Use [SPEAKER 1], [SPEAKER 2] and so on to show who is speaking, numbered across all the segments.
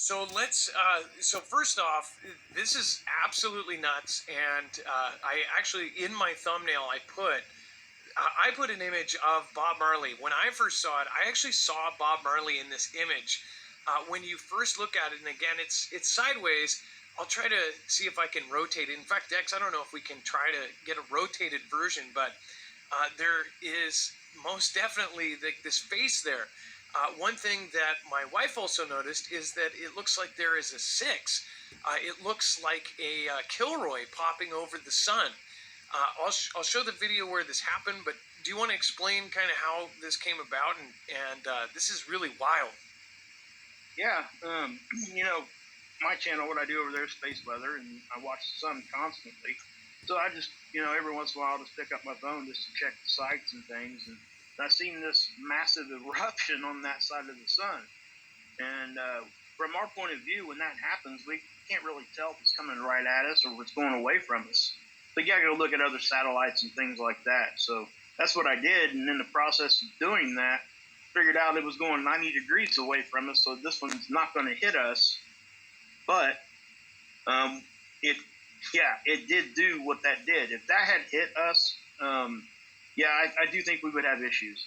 [SPEAKER 1] So first off, this is absolutely nuts. And I actually, in my thumbnail, I put an image of Bob Marley. When I first saw it, I actually saw Bob Marley in this image. When you first look at it, and again, it's sideways. I'll try to see if I can rotate it. In fact, Dex, I don't know if we can try to get a rotated version, but there is most definitely this face there. One thing that my wife also noticed is that it looks like there is a six. It looks like a Kilroy popping over the sun. I'll show the video where this happened, but do you want to explain kind of how this came about? And this is really wild.
[SPEAKER 2] Yeah, you know, my channel, what I do over there is space weather, and I watch the sun constantly. So I just, every once in a while, just pick up my phone just to check the sights and things. And I seen this massive eruption on that side of the sun. And from our point of view, when that happens, we can't really tell if it's coming right at us or if it's going away from us. But you got to go look at other satellites and things like that. So that's what I did. And in the process of doing that, figured out it was going 90 degrees away from us. So this one's not going to hit us. But it, yeah, it did do what that did. If that had hit us, yeah, I do think we would have issues.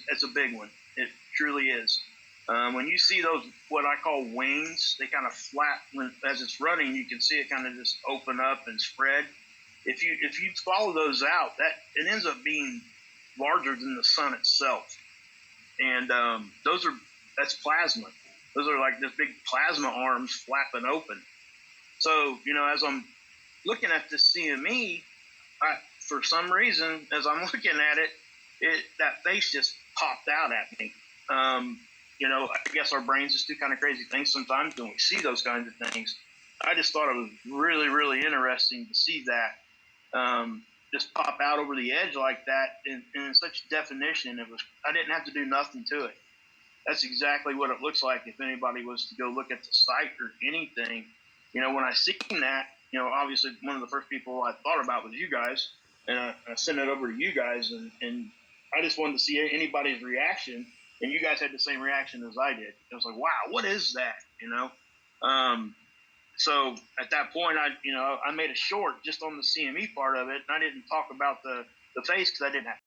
[SPEAKER 2] It's a big one. It truly is. When you see those, what I call wings, they kind of flap as it's running. You can see it kind of just open up and spread. If you follow those out, that it ends up being larger than the sun itself. And that's plasma. Those are like this big plasma arms flapping open. So as I'm looking at this CME, for some reason, as I'm looking at it, that face just popped out at me. I guess our brains just do kind of crazy things sometimes when we see those kinds of things. I just thought it was really, really interesting to see that just pop out over the edge like that in such definition. I didn't have to do nothing to it. That's exactly what it looks like if anybody was to go look at the site or anything. When I seen that, obviously one of the first people I thought about was you guys, and I sent it over to you guys, and I just wanted to see anybody's reaction, and you guys had the same reaction as I did. It was like, wow, what is that? So at that point, I made a short just on the CME part of it, and I didn't talk about the face because I didn't have